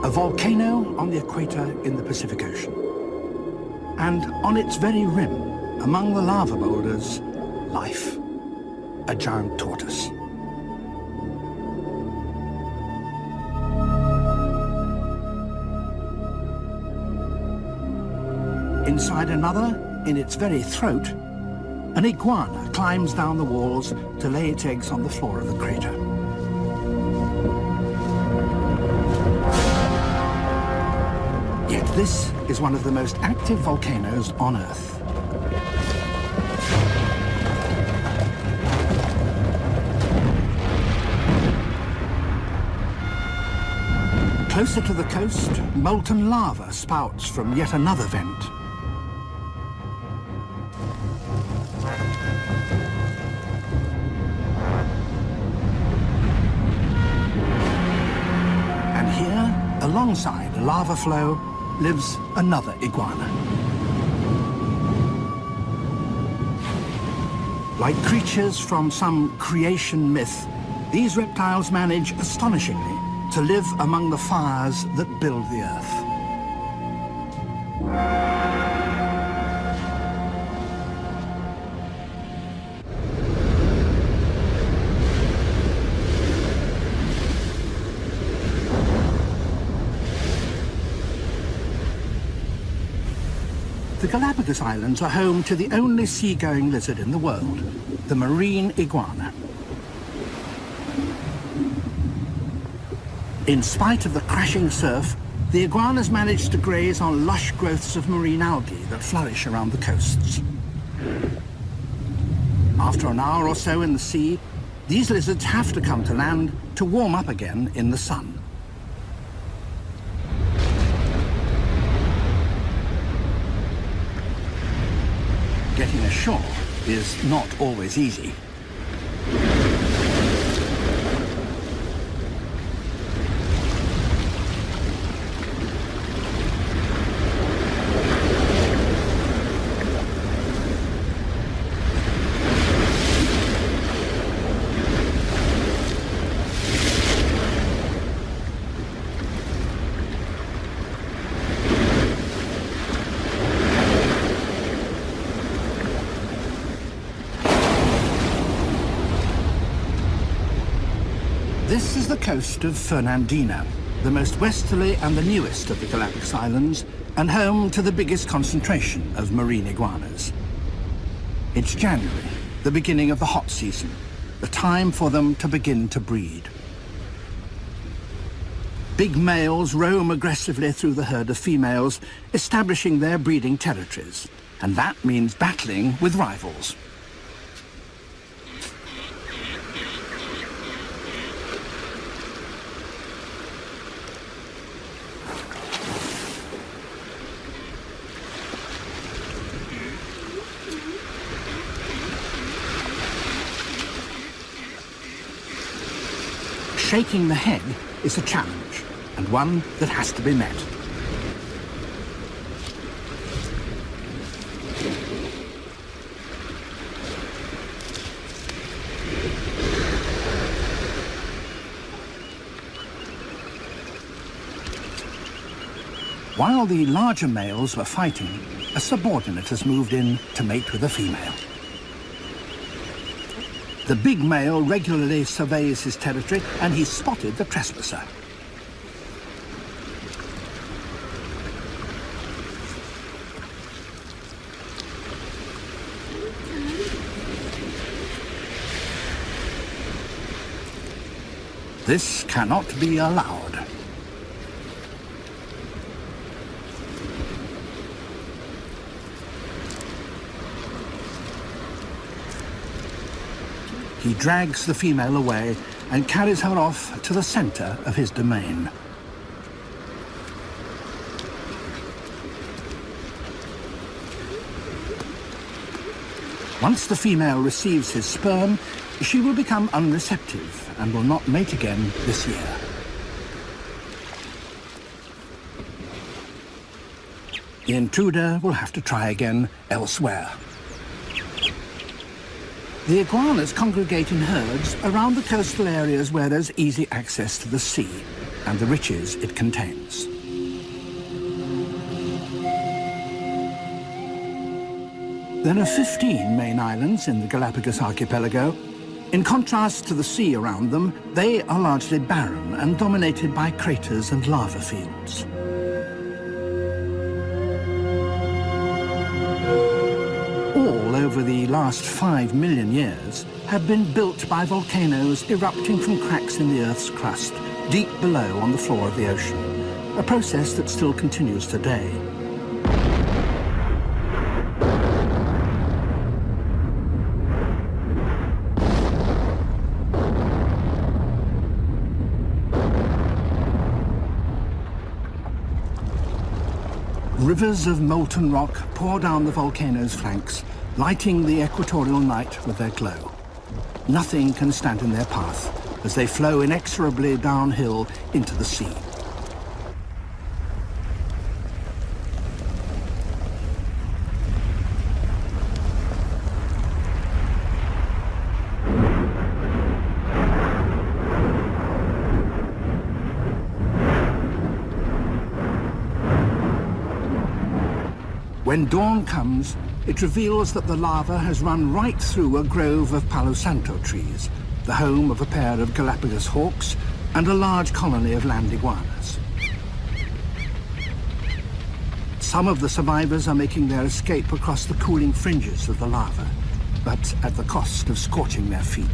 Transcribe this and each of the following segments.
A volcano on the equator in the Pacific Ocean. And on its very rim, among the lava boulders, life. A giant tortoise. Inside another, in its very throat, an iguana climbs down the walls to lay its eggs on the floor of the crater. Yet this is one of the most active volcanoes on Earth. Closer to the coast, molten lava spouts from yet another vent. And here, alongside a lava flow, lives another iguana. Like creatures from some creation myth, these reptiles manage astonishingly to live among the fires that build the Earth. The Galapagos Islands are home to the only seagoing lizard in the world, the marine iguana. In spite of the crashing surf, the iguanas manage to graze on lush growths of marine algae that flourish around the coasts. After an hour or so in the sea, these lizards have to come to land to warm up again in the sun. Getting ashore is not always easy. This is the coast of Fernandina, the most westerly and the newest of the Galapagos Islands, and home to the biggest concentration of marine iguanas. It's January, the beginning of the hot season, the time for them to begin to breed. Big males roam aggressively through the herd of females, establishing their breeding territories, and that means battling with rivals. Shaking the head is a challenge, and one that has to be met. While the larger males were fighting, a subordinate has moved in to mate with a female. The big male regularly surveys his territory, and he's spotted the trespasser. This cannot be allowed. He drags the female away and carries her off to the center of his domain. Once the female receives his sperm, she will become unreceptive and will not mate again this year. The intruder will have to try again elsewhere. The iguanas congregate in herds around the coastal areas where there's easy access to the sea. and the riches it contains. There are 15 main islands in the Galapagos archipelago. In contrast to the sea around them, they are largely barren and dominated by craters and lava fields. All over the last 5 million years have been built by volcanoes erupting from cracks in the Earth's crust, deep below on the floor of the ocean, a process that still continues today. Rivers of molten rock pour down the volcano's flanks, lighting the equatorial night with their glow. Nothing can stand in their path as they flow inexorably downhill into the sea. When dawn comes, it reveals that the lava has run right through a grove of Palo Santo trees, the home of a pair of Galapagos hawks and a large colony of land iguanas. Some of the survivors are making their escape across the cooling fringes of the lava, but at the cost of scorching their feet.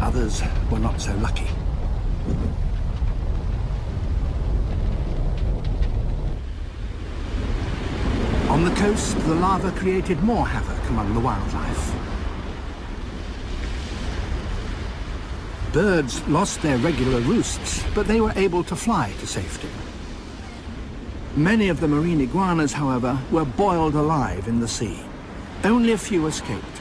Others were not so lucky. On the coast, the lava created more havoc among the wildlife. Birds lost their regular roosts, but they were able to fly to safety. Many of the marine iguanas, however, were boiled alive in the sea. Only a few escaped,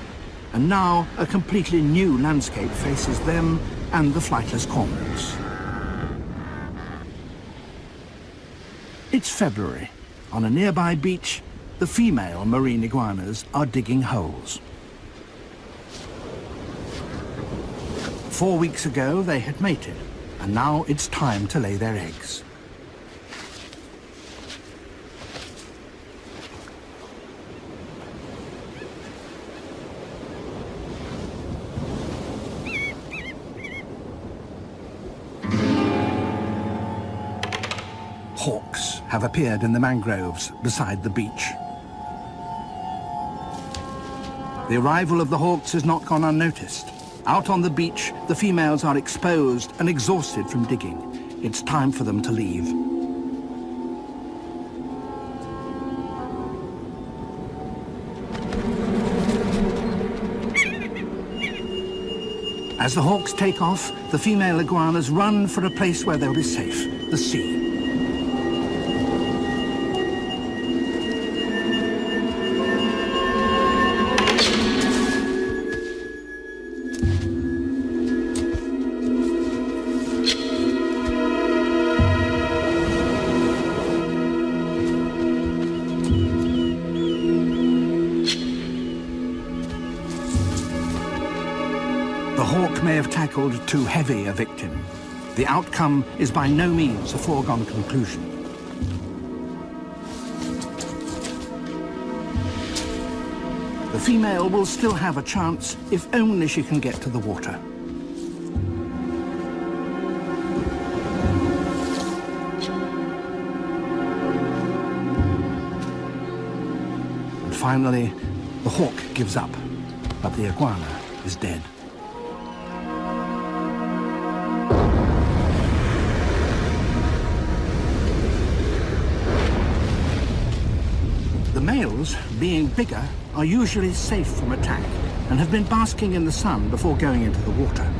and now a completely new landscape faces them and the flightless cormorants. It's February. On a nearby beach, the female marine iguanas are digging holes. 4 weeks ago, they had mated, and now it's time to lay their eggs. Hawks have appeared in the mangroves beside the beach. The arrival of the hawks has not gone unnoticed. Out on the beach, the females are exposed and exhausted from digging. It's time for them to leave. As the hawks take off, the female iguanas run for a place where they'll be safe, the sea. The hawk may have tackled too heavy a victim. The outcome is by no means a foregone conclusion. The female will still have a chance if only she can get to the water. And finally, the hawk gives up, but the iguana is dead. The males, being bigger, are usually safe from attack and have been basking in the sun before going into the water.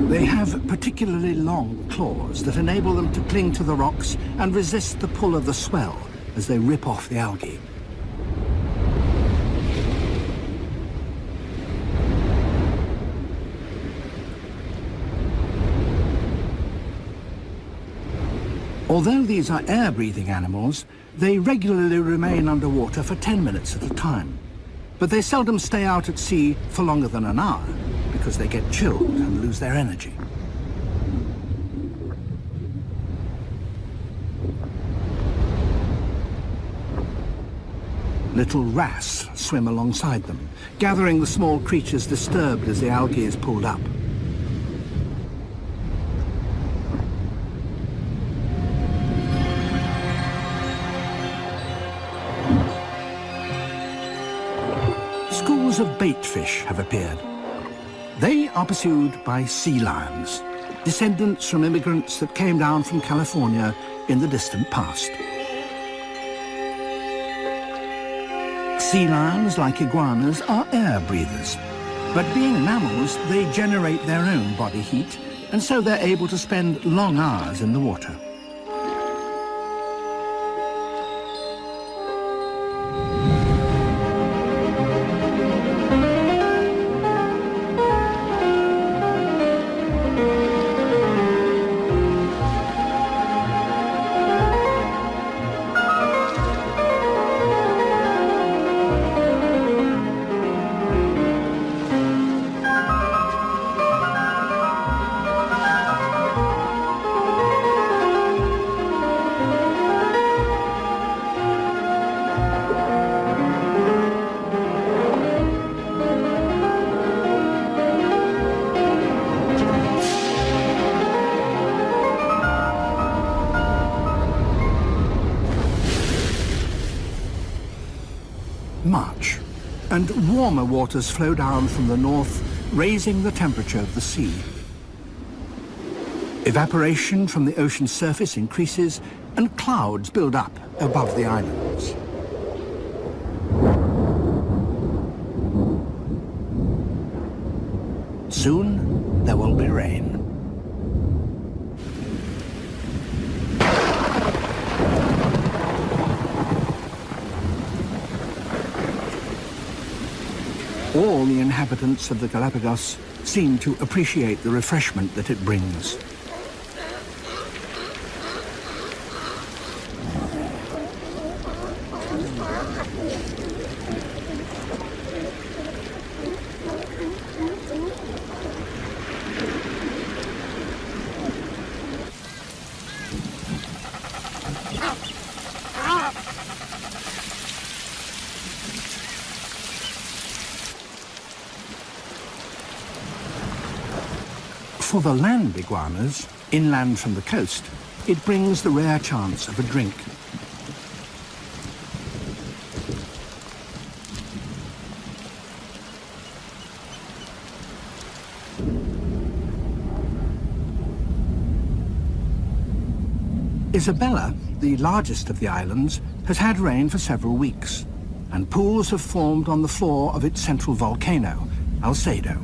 They have particularly long claws that enable them to cling to the rocks and resist the pull of the swell, as they rip off the algae. Although these are air-breathing animals, they regularly remain underwater for 10 minutes at a time. But they seldom stay out at sea for longer than an hour, because they get chilled and lose their energy. Little wrasse swim alongside them, gathering the small creatures disturbed as the algae is pulled up. Schools of baitfish have appeared. They are pursued by sea lions, descendants from immigrants that came down from California in the distant past. Sea lions, like iguanas, are air breathers. But being mammals, they generate their own body heat, and so they're able to spend long hours in the water. March, and warmer waters flow down from the north, raising the temperature of the sea. Evaporation from the ocean's surface increases, and clouds build up above the islands. Soon, there will be rain. All the inhabitants of the Galapagos seem to appreciate the refreshment that it brings. For the land iguanas, inland from the coast, it brings the rare chance of a drink. Isabella, the largest of the islands, has had rain for several weeks, and pools have formed on the floor of its central volcano, Alcedo.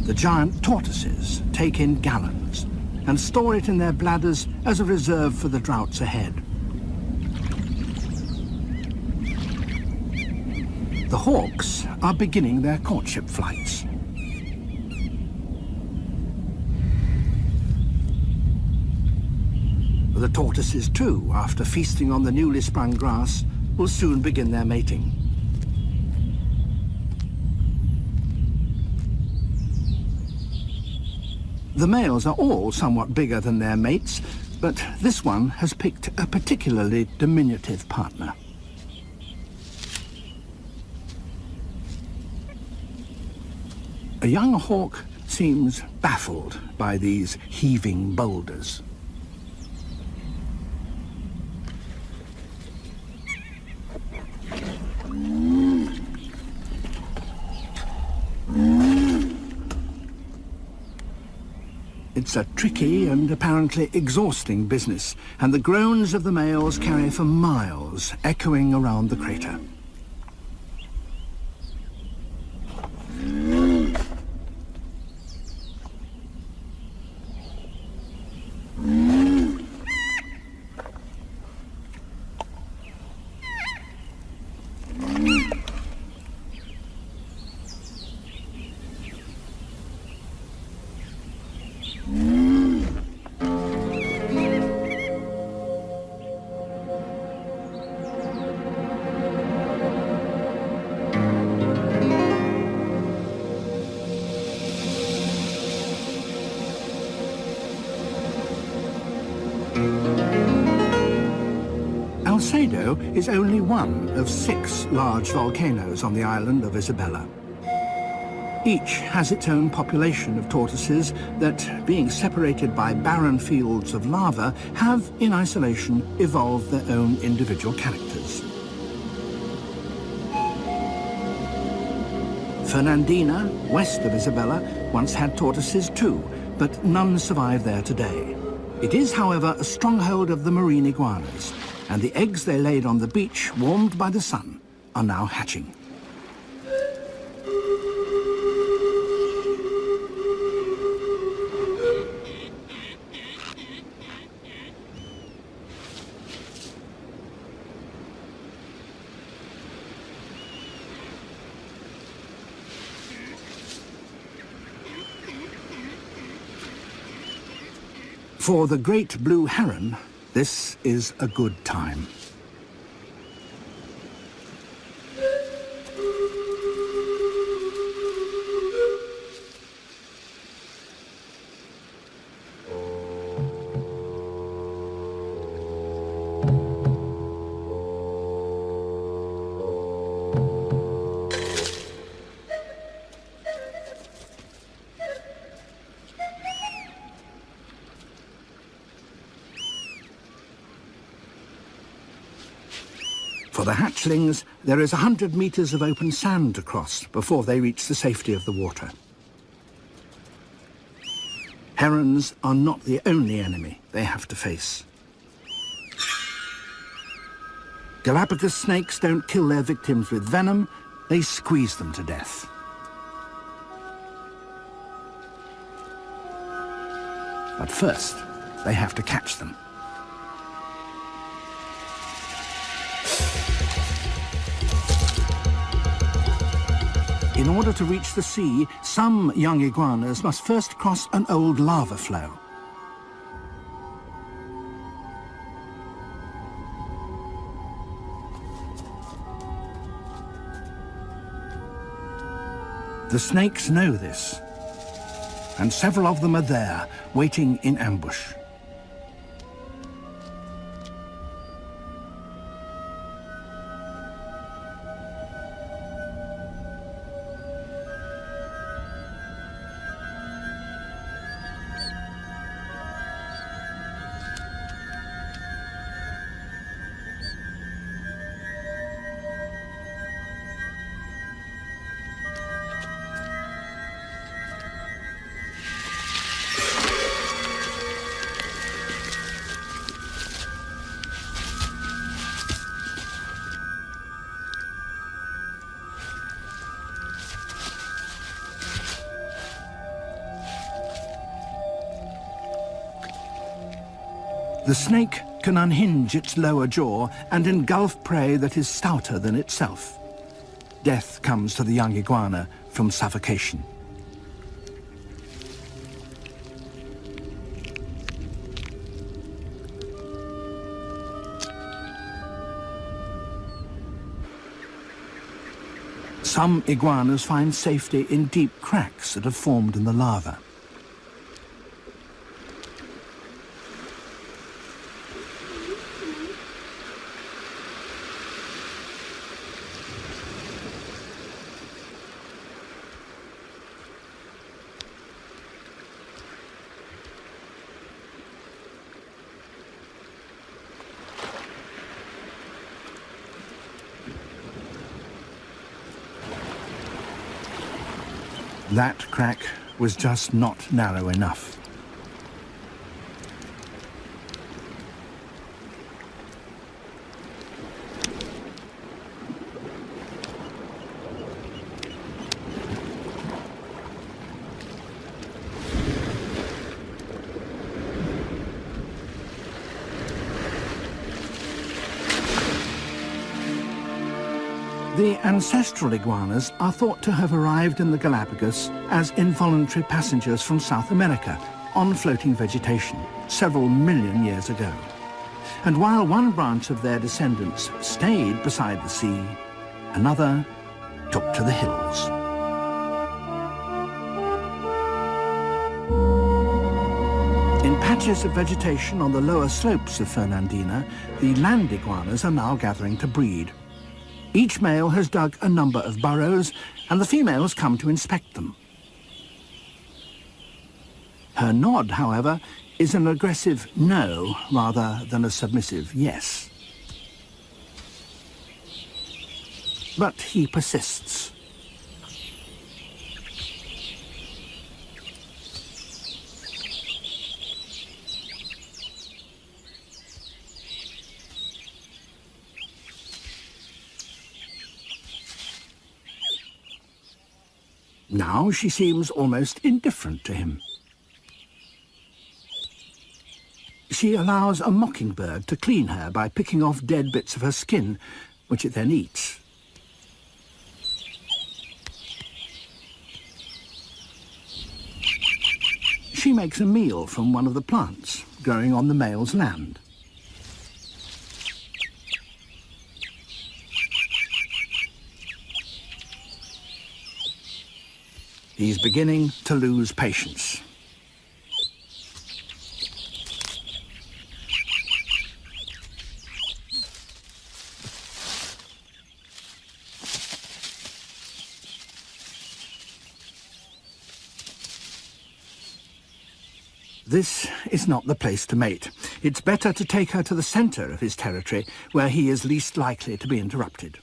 The giant tortoises take in gallons and store it in their bladders as a reserve for the droughts ahead. The hawks are beginning their courtship flights. The tortoises, too, after feasting on the newly sprung grass, will soon begin their mating. The males are all somewhat bigger than their mates, but this one has picked a particularly diminutive partner. A young hawk seems baffled by these heaving boulders. It's a tricky and apparently exhausting business, and the groans of the males carry for miles, echoing around the crater. Alcedo is only one of 6 large volcanoes on the island of Isabela. Each has its own population of tortoises that, being separated by barren fields of lava, have, in isolation, evolved their own individual characters. Fernandina, west of Isabela, once had tortoises too, but none survive there today. It is, however, a stronghold of the marine iguanas, and the eggs they laid on the beach, warmed by the sun, are now hatching. For the great blue heron, this is a good time. For the hatchlings, there is 100 meters of open sand to cross before they reach the safety of the water. Herons are not the only enemy they have to face. Galapagos snakes don't kill their victims with venom, they squeeze them to death. But first, they have to catch them. In order to reach the sea, some young iguanas must first cross an old lava flow. The snakes know this, and several of them are there, waiting in ambush. The snake can unhinge its lower jaw and engulf prey that is stouter than itself. Death comes to the young iguana from suffocation. Some iguanas find safety in deep cracks that have formed in the lava. That crack was just not narrow enough. The ancestral iguanas are thought to have arrived in the Galapagos as involuntary passengers from South America, on floating vegetation several million years ago. And while one branch of their descendants stayed beside the sea, another took to the hills. In patches of vegetation on the lower slopes of Fernandina, the land iguanas are now gathering to breed. Each male has dug a number of burrows, and the females come to inspect them. Her nod, however, is an aggressive no rather than a submissive yes. But he persists. Now she seems almost indifferent to him. She allows a mockingbird to clean her by picking off dead bits of her skin, which it then eats. She makes a meal from one of the plants growing on the male's land. He's beginning to lose patience. This is not the place to mate. It's better to take her to the center of his territory, where he is least likely to be interrupted.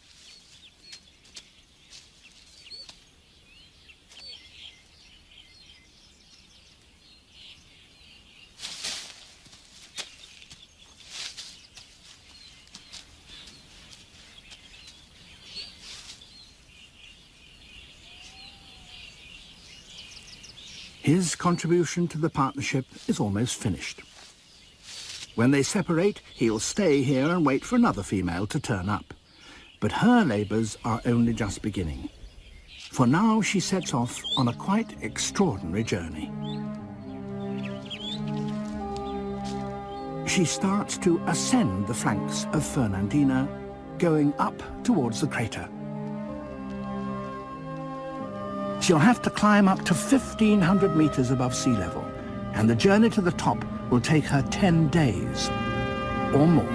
His contribution to the partnership is almost finished. When they separate, he'll stay here and wait for another female to turn up. But her labours are only just beginning. For now she sets off on a quite extraordinary journey. She starts to ascend the flanks of Fernandina, going up towards the crater. She'll have to climb up to 1,500 meters above sea level, and the journey to the top will take her 10 days or more.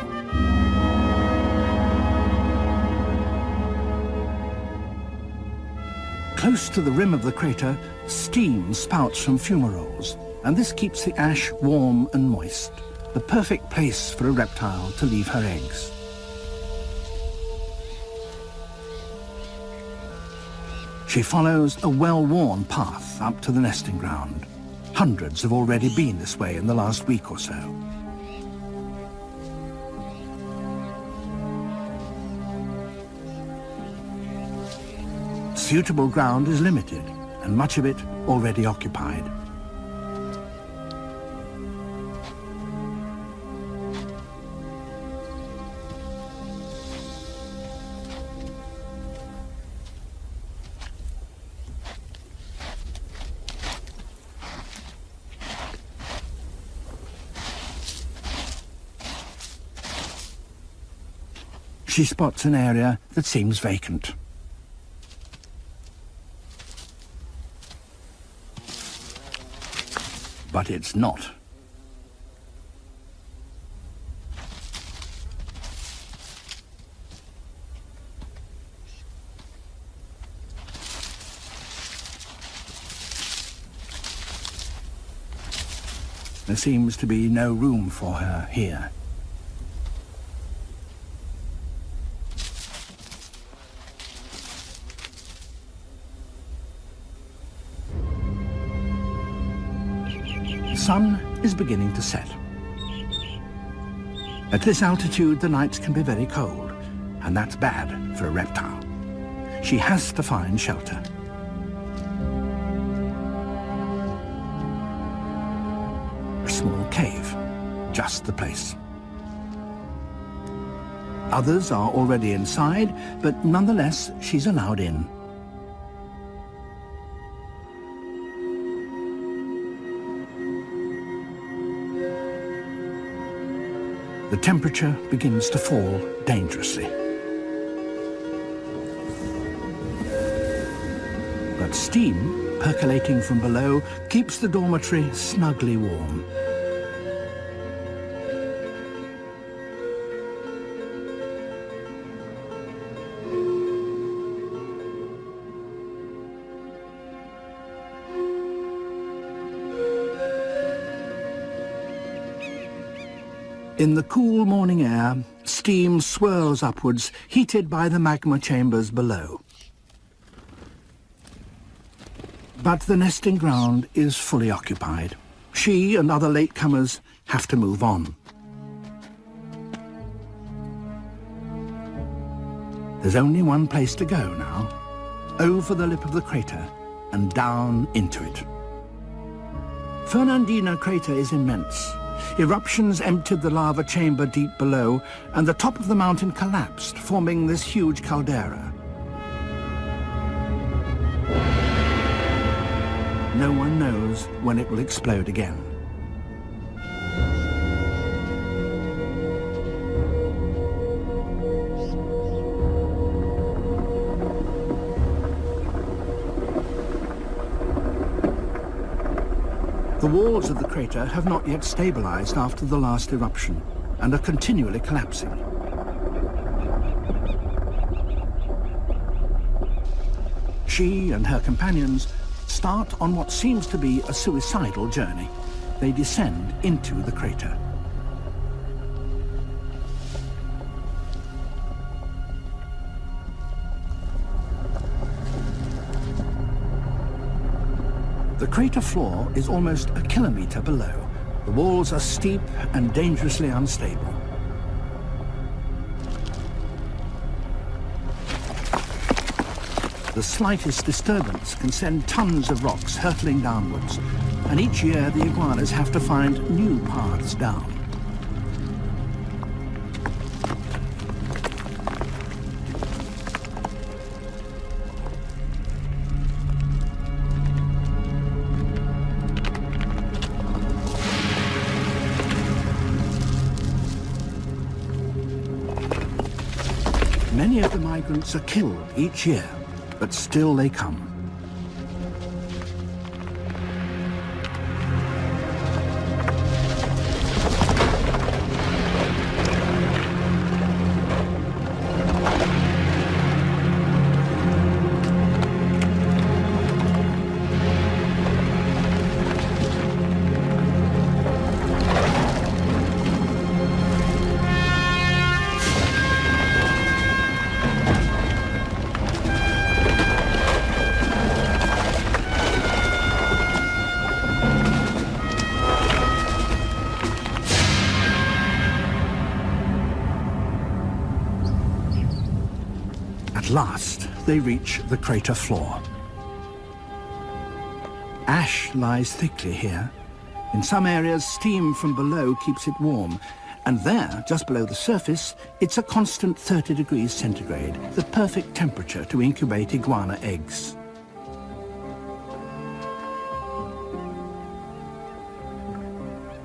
Close to the rim of the crater, steam spouts from fumaroles, and this keeps the ash warm and moist, the perfect place for a reptile to leave her eggs. She follows a well-worn path up to the nesting ground. Hundreds have already been this way in the last week or so. Suitable ground is limited, and much of it already occupied. She spots an area that seems vacant. But it's not. There seems to be no room for her here. The sun is beginning to set. At this altitude, the nights can be very cold, and that's bad for a reptile. She has to find shelter. A small cave, just the place. Others are already inside, but nonetheless, she's allowed in. The temperature begins to fall dangerously. But steam, percolating from below, keeps the dormitory snugly warm. In the cool morning air, steam swirls upwards, heated by the magma chambers below. But the nesting ground is fully occupied. She and other latecomers have to move on. There's only one place to go now, over the lip of the crater and down into it. Fernandina crater is immense. Eruptions emptied the lava chamber deep below, and the top of the mountain collapsed, forming this huge caldera. No one knows when it will explode again. The walls of the crater have not yet stabilized after the last eruption and are continually collapsing. She and her companions start on what seems to be a suicidal journey. They descend into the crater. The crater floor is almost a kilometer below. The walls are steep and dangerously unstable. The slightest disturbance can send tons of rocks hurtling downwards, and each year the iguanas have to find new paths down. Many of the migrants are killed each year, but still they come. At last, they reach the crater floor. Ash lies thickly here. In some areas, steam from below keeps it warm, and there, just below the surface, it's a constant 30 degrees centigrade, the perfect temperature to incubate iguana eggs.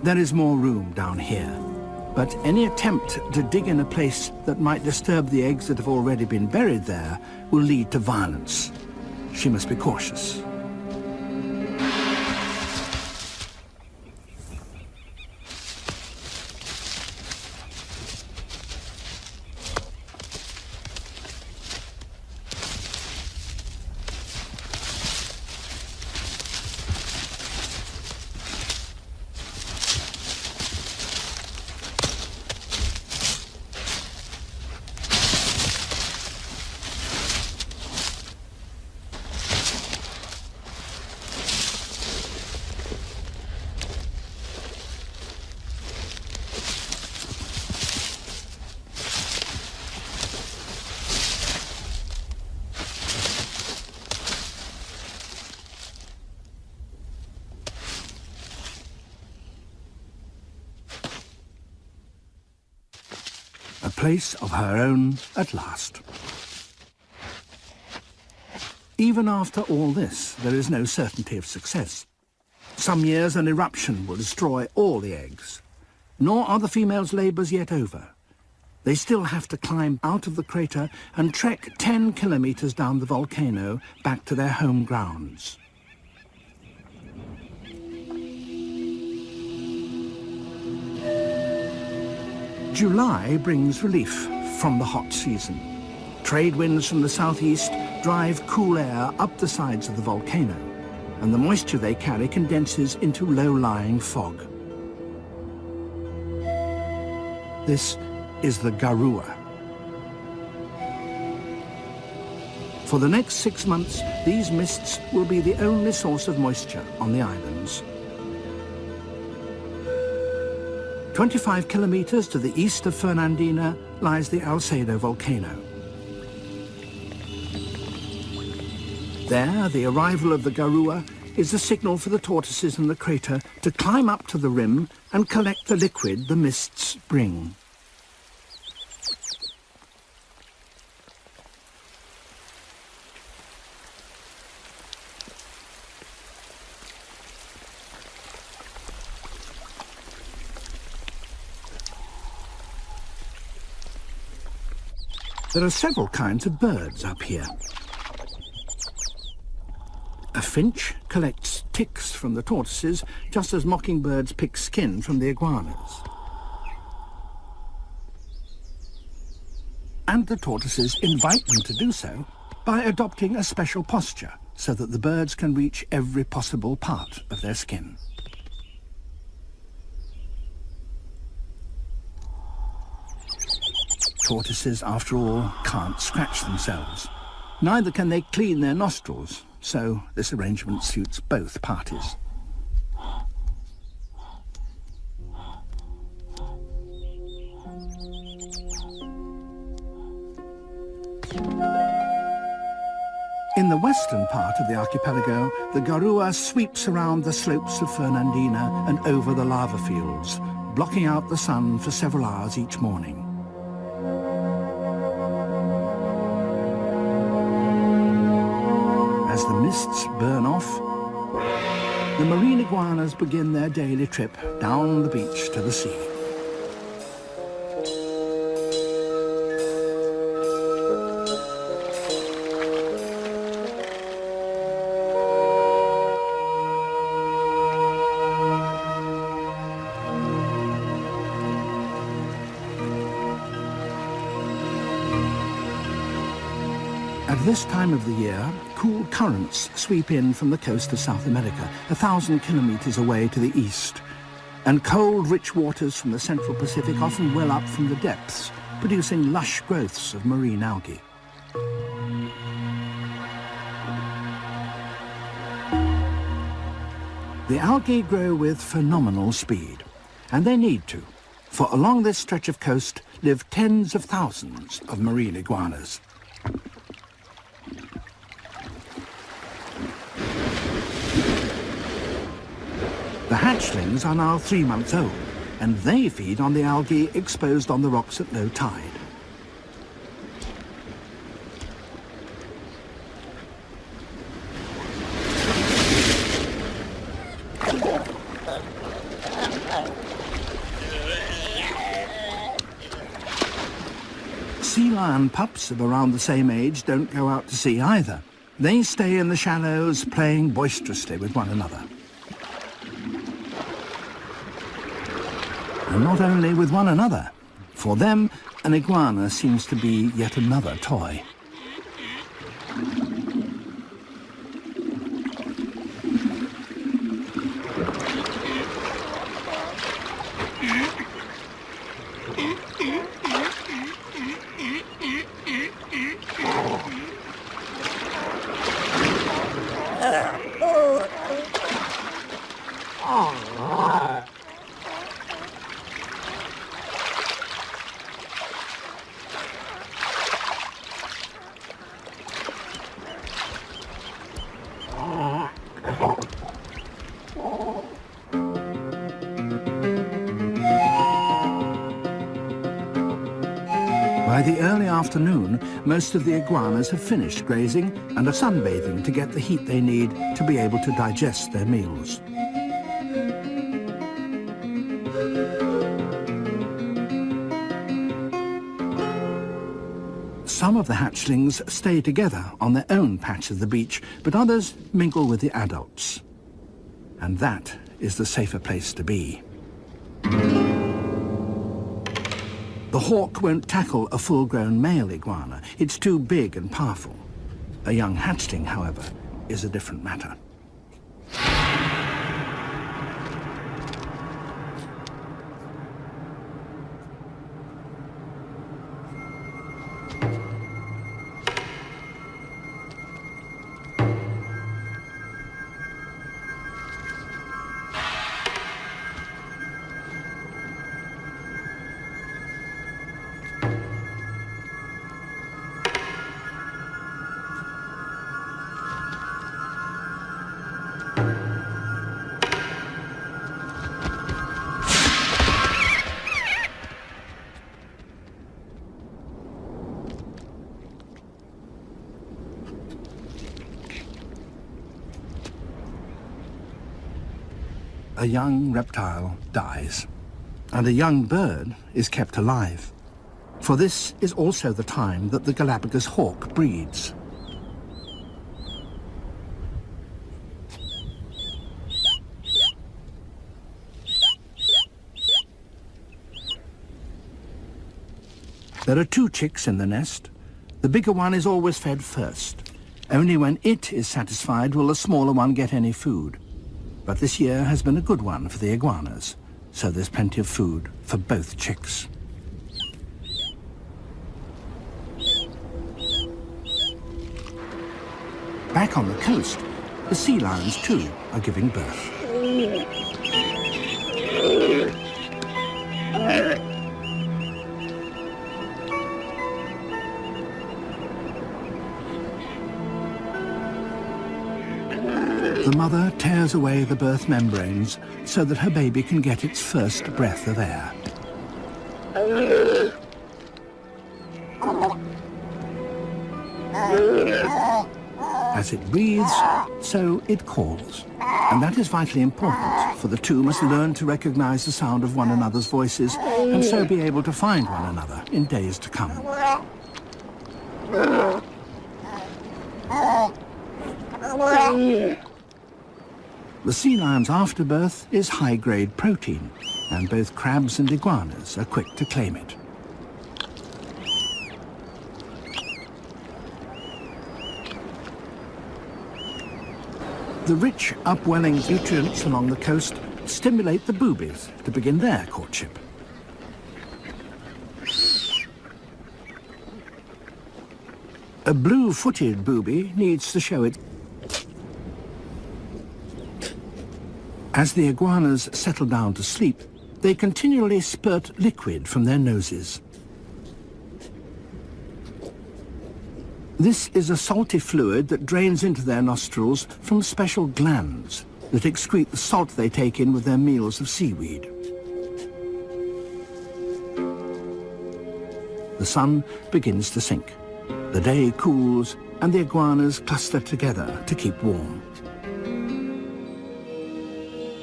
There is more room down here. But any attempt to dig in a place that might disturb the eggs that have already been buried there will lead to violence. She must be cautious. A place of her own at last. Even after all this, there is no certainty of success. Some years an eruption will destroy all the eggs. Nor are the females' labours yet over. They still have to climb out of the crater and trek 10 kilometres down the volcano back to their home grounds. July brings relief from the hot season. Trade winds from the southeast drive cool air up the sides of the volcano, and the moisture they carry condenses into low-lying fog. This is the Garua. For the next 6 months, these mists will be the only source of moisture on the islands. 25 kilometres to the east of Fernandina lies the Alcedo volcano. There, the arrival of the Garua is a signal for the tortoises in the crater to climb up to the rim and collect the liquid the mists bring. There are several kinds of birds up here. A finch collects ticks from the tortoises, just as mockingbirds pick skin from the iguanas. And the tortoises invite them to do so by adopting a special posture, so that the birds can reach every possible part of their skin. Tortoises, after all, can't scratch themselves. Neither can they clean their nostrils, so this arrangement suits both parties. In the western part of the archipelago, the Garua sweeps around the slopes of Fernandina and over the lava fields, blocking out the sun for several hours each morning. As the mists burn off, the marine iguanas begin their daily trip down the beach to the sea. At this time of the year, cool currents sweep in from the coast of South America, 1,000 kilometers away to the east, and cold, rich waters from the Central Pacific often well up from the depths, producing lush growths of marine algae. The algae grow with phenomenal speed, and they need to, for along this stretch of coast live tens of thousands of marine iguanas. The hatchlings are now 3 months old, and they feed on the algae exposed on the rocks at low tide. Sea lion pups of around the same age don't go out to sea either. They stay in the shallows, playing boisterously with one another. And not only with one another. For them, an iguana seems to be yet another toy. By the early afternoon, most of the iguanas have finished grazing and are sunbathing to get the heat they need to be able to digest their meals. Some of the hatchlings stay together on their own patch of the beach, but others mingle with the adults. And that is the safer place to be. The hawk won't tackle a full-grown male iguana. It's too big and powerful. A young hatchling, however, is a different matter. A young reptile dies, and a young bird is kept alive. For this is also the time that the Galapagos hawk breeds. There are 2 chicks in the nest. The bigger one is always fed first. Only when it is satisfied will the smaller one get any food. But this year has been a good one for the iguanas, so there's plenty of food for both chicks. Back on the coast, the sea lions too are giving birth. The mother tears away the birth membranes so that her baby can get its first breath of air. As it breathes, so it calls. And that is vitally important, for the two must learn to recognize the sound of one another's voices and so be able to find one another in days to come. The sea lion's afterbirth is high-grade protein, and both crabs and iguanas are quick to claim it. The rich, upwelling nutrients along the coast stimulate the boobies to begin their courtship. A blue-footed booby needs to show it. As the iguanas settle down to sleep, they continually spurt liquid from their noses. This is a salty fluid that drains into their nostrils from special glands that excrete the salt they take in with their meals of seaweed. The sun begins to sink. The day cools, and the iguanas cluster together to keep warm.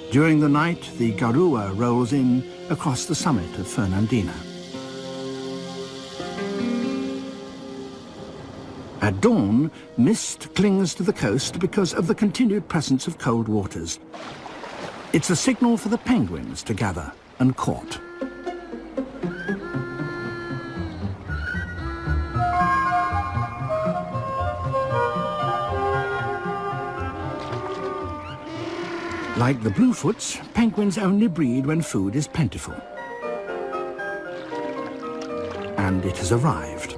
During the night, the garua rolls in across the summit of Fernandina. At dawn, mist clings to the coast because of the continued presence of cold waters. It's a signal for the penguins to gather and court. Like the bluefoots, penguins only breed when food is plentiful. And it has arrived.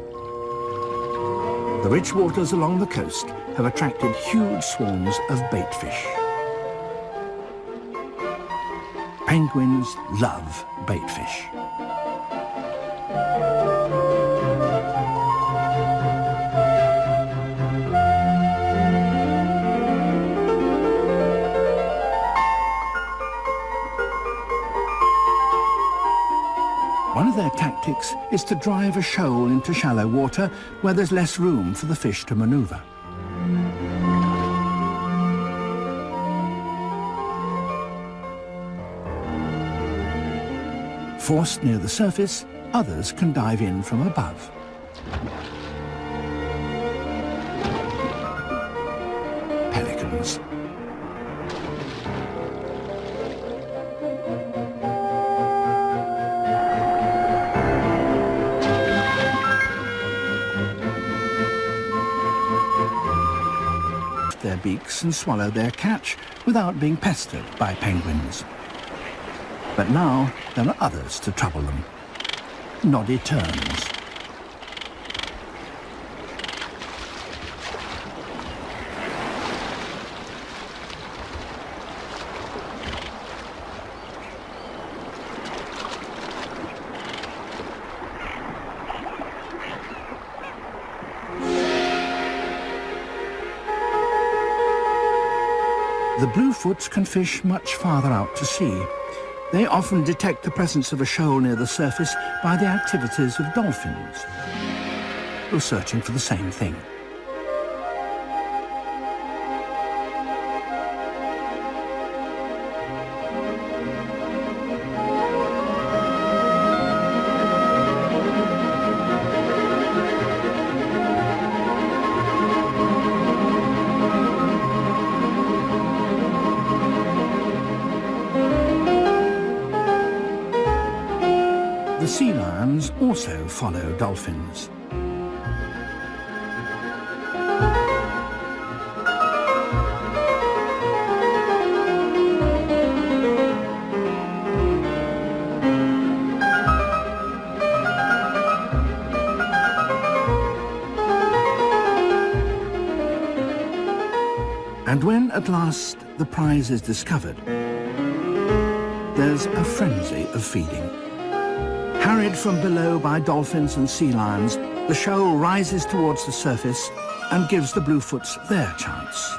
The rich waters along the coast have attracted huge swarms of baitfish. Penguins love baitfish. One of their tactics is to drive a shoal into shallow water where there's less room for the fish to maneuver. Forced near the surface, others can dive in from above. beaks and swallow their catch without being pestered by penguins. But now there are others to trouble them. Noddy terns. The bluefoots can fish much farther out to sea. They often detect the presence of a shoal near the surface by the activities of dolphins, who are searching for the same thing. The sea lions also follow dolphins. And when at last the prize is discovered, there's a frenzy of feeding. Harried from below by dolphins and sea lions, the shoal rises towards the surface and gives the bluefoots their chance.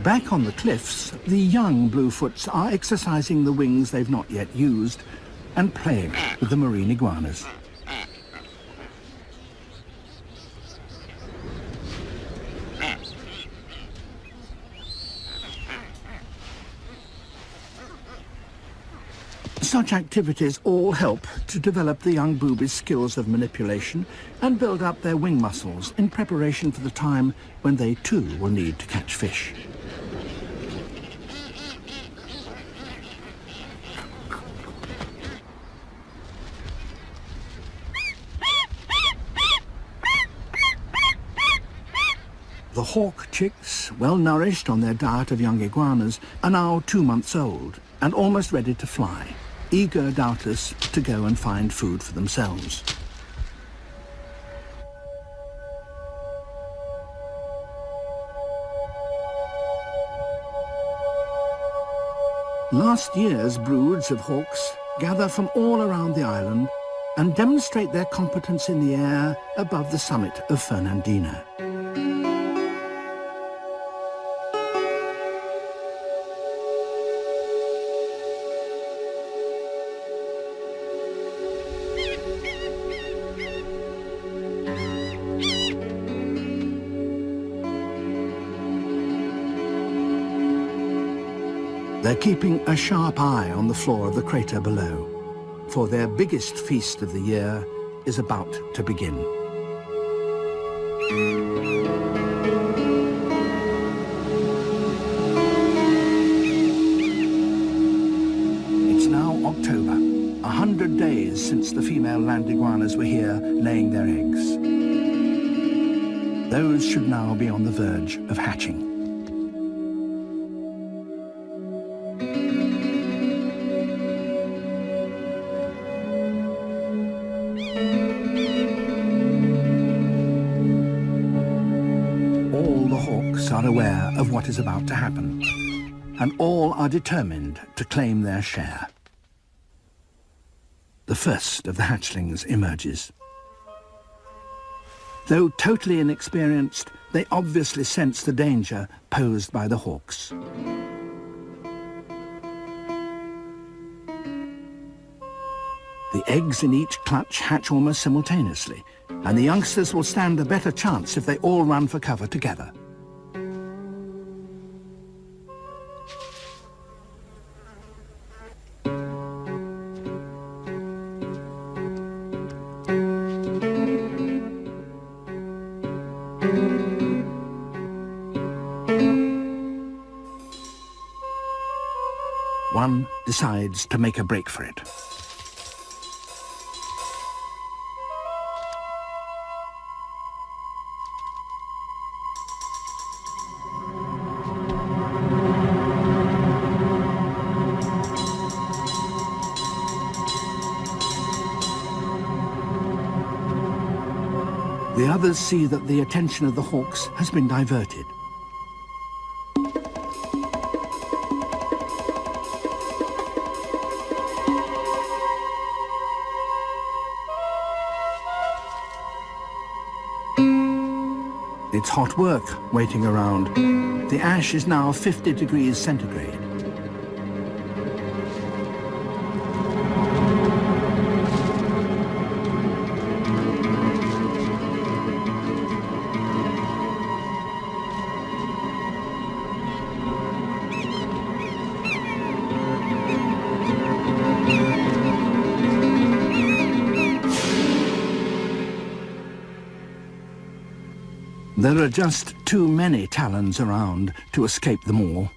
Back on the cliffs, the young bluefoots are exercising the wings they've not yet used and playing with the marine iguanas. Such activities all help to develop the young boobies' skills of manipulation and build up their wing muscles in preparation for the time when they too will need to catch fish. The hawk chicks, well nourished on their diet of young iguanas, are now 2 months old and almost ready to fly, eager doubtless to go and find food for themselves. Last year's broods of hawks gather from all around the island and demonstrate their competence in the air above the summit of Fernandina. They're keeping a sharp eye on the floor of the crater below, for their biggest feast of the year is about to begin. It's now October, 100 days since the female land iguanas were here laying their eggs. Those should now be on the verge of hatching. Are aware of what is about to happen, and all are determined to claim their share. The first of the hatchlings emerges. Though totally inexperienced, they obviously sense the danger posed by the hawks. The eggs in each clutch hatch almost simultaneously, and the youngsters will stand a better chance if they all run for cover together. One decides to make a break for it. The others see that the attention of the hawks has been diverted. It's hot work waiting around. The ash is now 50 degrees centigrade. There are just too many Talons around to escape them all.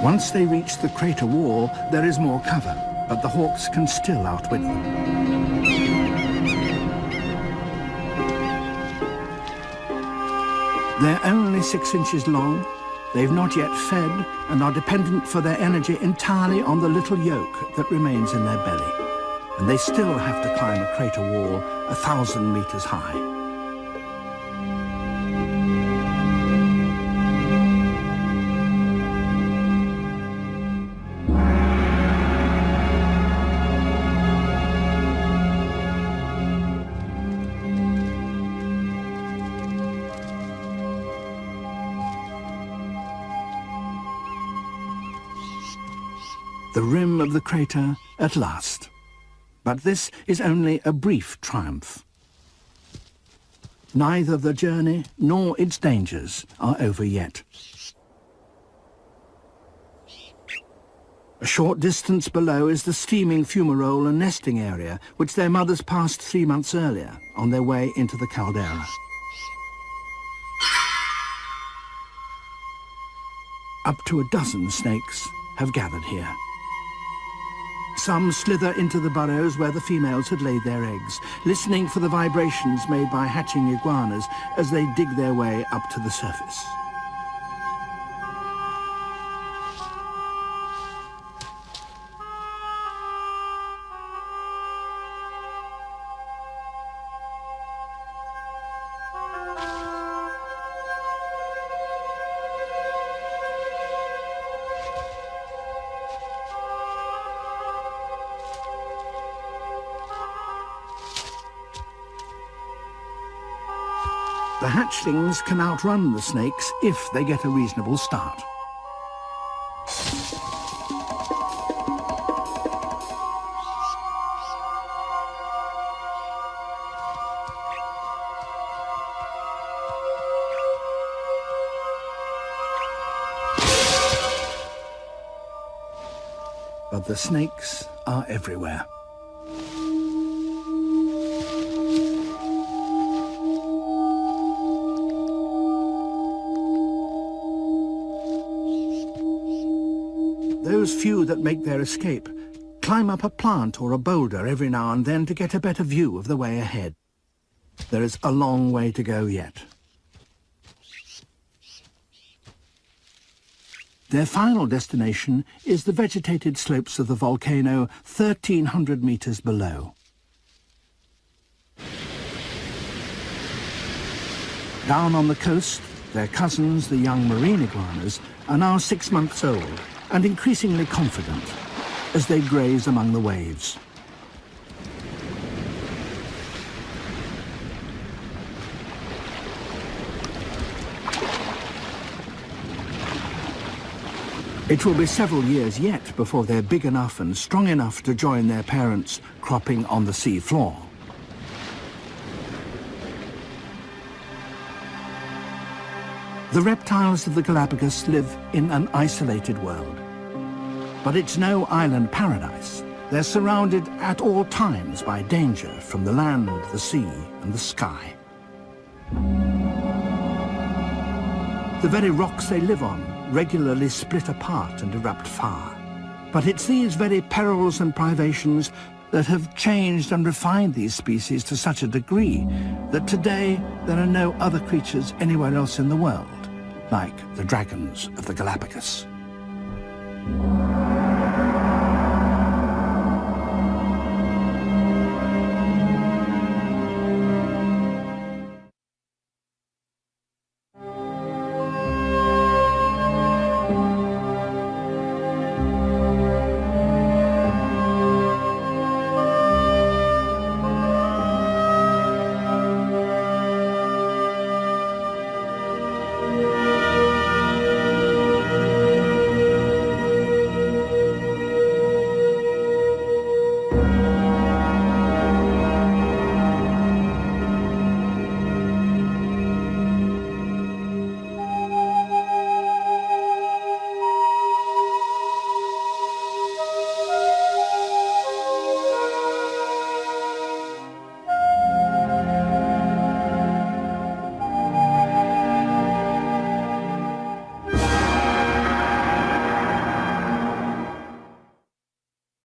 Once they reach the crater wall, there is more cover, but the hawks can still outwit them. They're only 6 inches long, they've not yet fed, and are dependent for their energy entirely on the little yolk that remains in their belly. And they still have to climb a crater wall 1,000 meters high. The rim of the crater at last. But this is only a brief triumph. Neither the journey nor its dangers are over yet. A short distance below is the steaming fumarole and nesting area, which their mothers passed 3 months earlier on their way into the caldera. Up to a dozen snakes have gathered here. Some slither into the burrows where the females had laid their eggs, listening for the vibrations made by hatching iguanas as they dig their way up to the surface. The hatchlings can outrun the snakes if they get a reasonable start. But the snakes are everywhere. Those few that make their escape climb up a plant or a boulder every now and then to get a better view of the way ahead. There is a long way to go yet. Their final destination is the vegetated slopes of the volcano 1,300 meters below. Down on the coast, their cousins, the young marine iguanas, are now 6 months old and increasingly confident as they graze among the waves. It will be several years yet before they're big enough and strong enough to join their parents cropping on the sea floor. The reptiles of the Galapagos live in an isolated world. But it's no island paradise. They're surrounded at all times by danger from the land, the sea, and the sky. The very rocks they live on regularly split apart and erupt fire. But it's these very perils and privations that have changed and refined these species to such a degree that today there are no other creatures anywhere else in the world like the dragons of the Galapagos.